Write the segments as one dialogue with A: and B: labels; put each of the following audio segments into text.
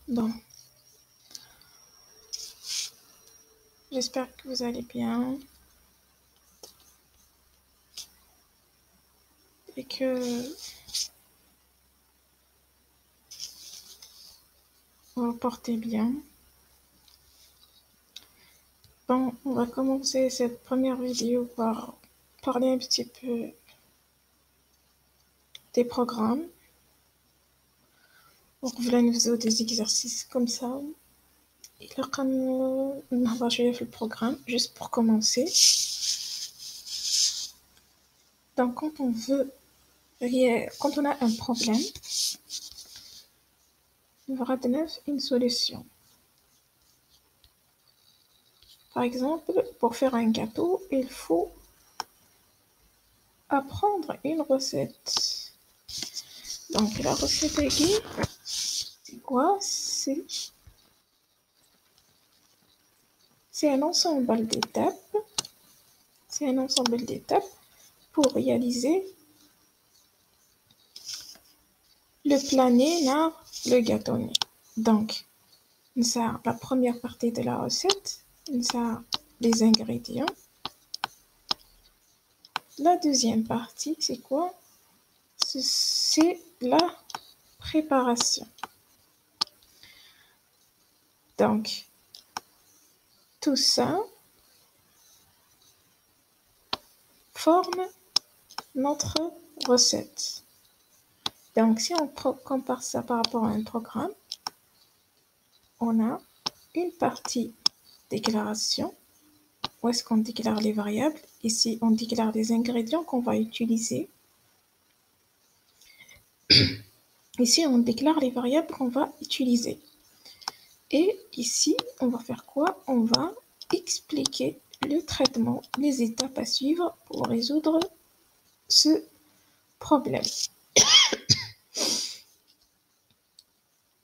A: Bon, j'espère que vous allez bien et que vous vous portez bien. Bon, on va commencer cette première vidéo par parler un petit peu des programmes. وقبل نبداو des exercices comme ça. إلا كان نهضر شوية في البروغرام juste pour commencer. Donc quand on a un problème, on va donner une solution. Par exemple, pour faire un gâteau, il faut apprendre une recette. Donc la recette c'est quoi? C'est un ensemble d'étapes. C'est un ensemble d'étapes pour réaliser le plané le gâteau. Donc, ça la première partie de la recette, ça les ingrédients. La deuxième partie, c'est quoi? C'est la préparation. Donc, tout ça forme notre recette. Donc, si on compare ça par rapport à un programme, on a une partie déclaration, où est-ce qu'on déclare les variables. Ici, on déclare les ingrédients qu'on va utiliser. Ici, on déclare les variables qu'on va utiliser. Et ici, on va faire quoi? On va expliquer le traitement, les étapes à suivre pour résoudre ce problème.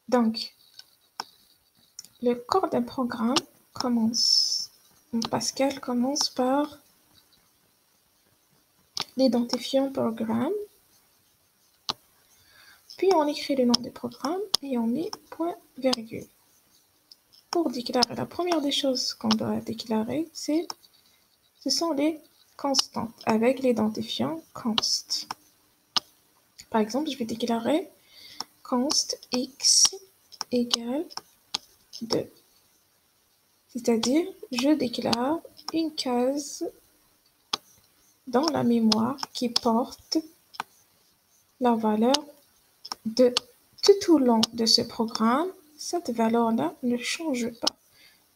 A: Donc, le corps d'un programme Pascal commence par l'identifiant programme, puis on écrit le nom du programme et on met point virgule. Pour déclarer, la première des choses qu'on doit déclarer, ce sont les constantes avec l'identifiant const. Par exemple, je vais déclarer const x égale 2. C'est-à-dire, je déclare une case dans la mémoire qui porte la valeur de tout au long de ce programme. Cette valeur-là ne change pas.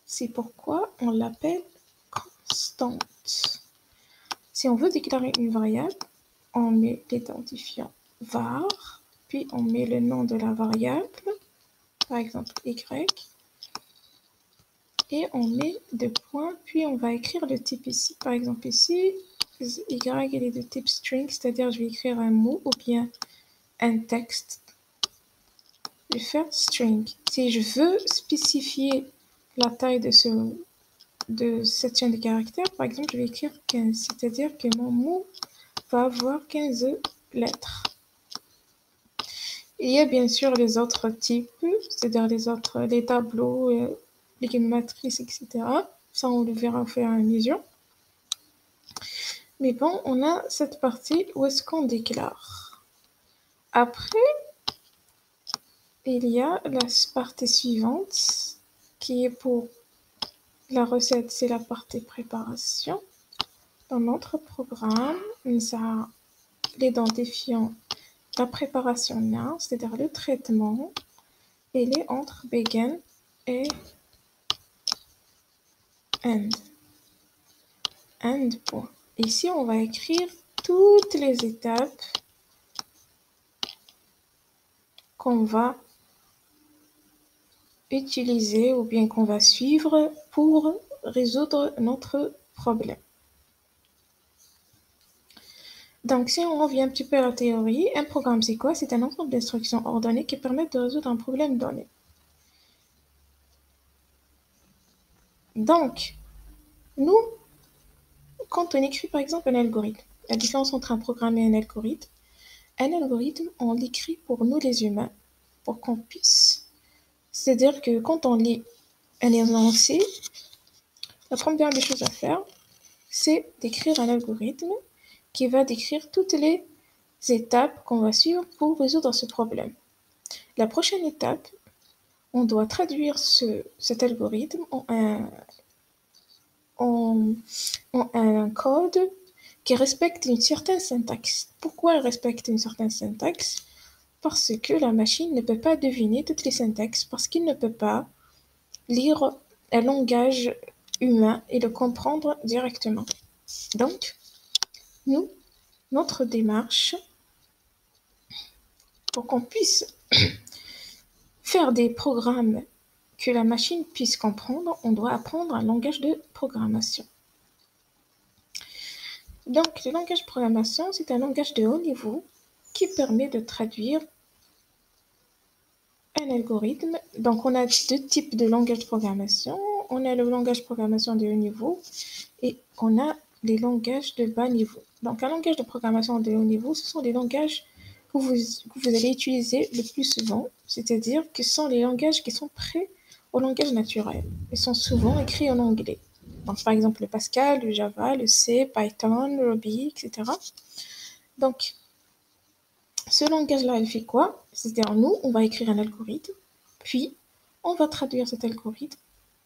A: C'est pourquoi on l'appelle constante. Si on veut déclarer une variable, on met l'identifiant var, puis on met le nom de la variable, par exemple y, et on met deux points, puis on va écrire le type ici. Par exemple ici, y il est de type string, c'est-à-dire je vais écrire un mot ou bien un texte. Je vais faire string. Si je veux spécifier la taille de cette chaîne de caractères, par exemple, je vais écrire 15, c'est-à-dire que mon mot va avoir 15 lettres. Et il y a bien sûr les autres types, c'est-à-dire les tableaux, les matrices, etc. Ça, on le verra au fur et à mesure. Mais bon, on a cette partie où est-ce qu'on déclare. Après, il y a la partie suivante qui est pour la recette, c'est la partie préparation. Dans notre programme, nous avons l'identifiant la préparation now, c'est-à-dire le traitement. Il est entre begin et end. End point. Ici, on va écrire toutes les étapes qu'on va utiliser ou bien qu'on va suivre pour résoudre notre problème. Donc, si on revient un petit peu à la théorie, un programme, c'est quoi? C'est un ensemble d'instructions ordonnées qui permettent de résoudre un problème donné. Donc, nous, quand on écrit par exemple un algorithme, la différence entre un programme et un algorithme, on l'écrit pour nous les humains, pour qu'on puisse... C'est-à-dire que quand on lit un énoncé, la première des choses à faire, c'est d'écrire un algorithme qui va décrire toutes les étapes qu'on va suivre pour résoudre ce problème. La prochaine étape, on doit traduire cet algorithme en un code qui respecte une certaine syntaxe. Pourquoi il respecte une certaine syntaxe? Parce que la machine ne peut pas deviner toutes les syntaxes, parce qu'il ne peut pas lire un langage humain et le comprendre directement. Donc, notre démarche, pour qu'on puisse faire des programmes que la machine puisse comprendre, on doit apprendre un langage de programmation. Donc, le langage de programmation, c'est un langage de haut niveau qui permet de traduire un algorithme. Donc, on a deux types de langage de programmation. On a le langage de programmation de haut niveau et on a les langages de bas niveau. Donc, un langage de programmation de haut niveau, ce sont les langages que vous allez utiliser le plus souvent, c'est-à-dire que ce sont les langages qui sont prêts au langage naturel. Ils sont souvent écrits en anglais. Donc, par exemple, le Pascal, le Java, le C, Python, Ruby, etc. Donc, ce langage-là, il fait quoi? C'est-à-dire, nous, on va écrire un algorithme, puis on va traduire cet algorithme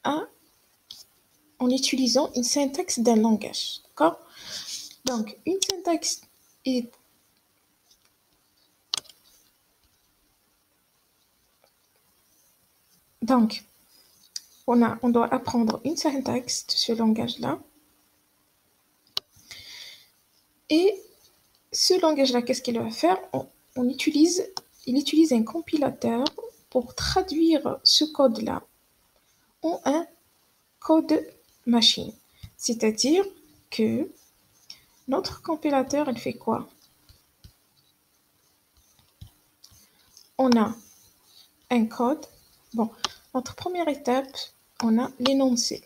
A: en utilisant une syntaxe d'un langage. D'accord? Donc, une syntaxe est... Donc, on doit apprendre une syntaxe de ce langage-là. Et ce langage-là, qu'est-ce qu'il va faire? Il utilise un compilateur pour traduire ce code-là en un code machine. C'est-à-dire que notre compilateur, il fait quoi? On a un code. Bon, notre première étape, on a l'énoncé.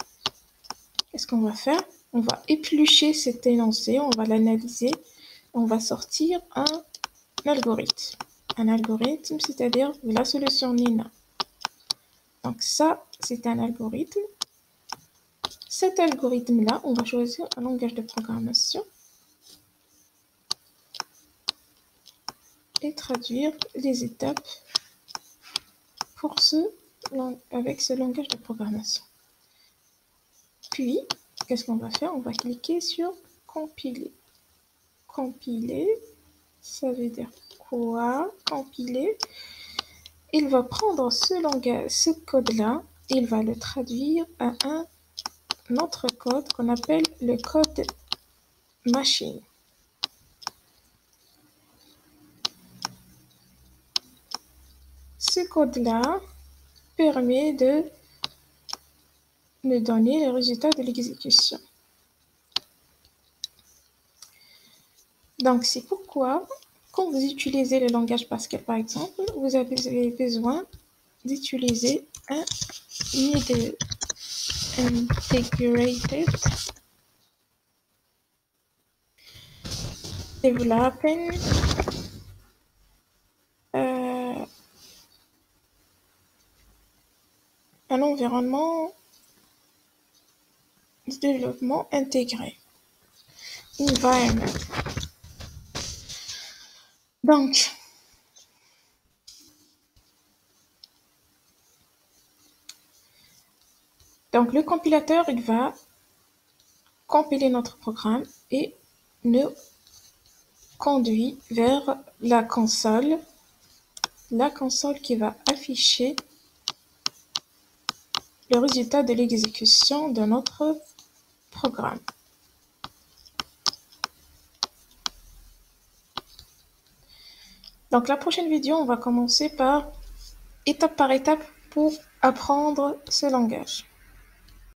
A: Qu'est-ce qu'on va faire? On va éplucher cet énoncé, on va l'analyser, on va sortir un algorithme. Un algorithme, c'est-à-dire la solution Nina. Donc ça, c'est un algorithme. Cet algorithme-là, on va choisir un langage de programmation et traduire les étapes avec ce langage de programmation. Puis, qu'est-ce qu'on va faire? On va cliquer sur compiler. Compiler, ça veut dire quoi? Compiler. Il va prendre ce code-là, il va le traduire à un autre code qu'on appelle le code machine. Ce code-là permet de nous donner les résultats de l'exécution. Donc, c'est pourquoi, quand vous utilisez le langage Pascal, par exemple, vous avez besoin d'utiliser un integrated developing un environnement de développement intégré. Environment. Donc, le compilateur, il va compiler notre programme et nous conduit vers la console qui va afficher le résultat de l'exécution de notre programme. Donc la prochaine vidéo, on va commencer par étape pour apprendre ce langage.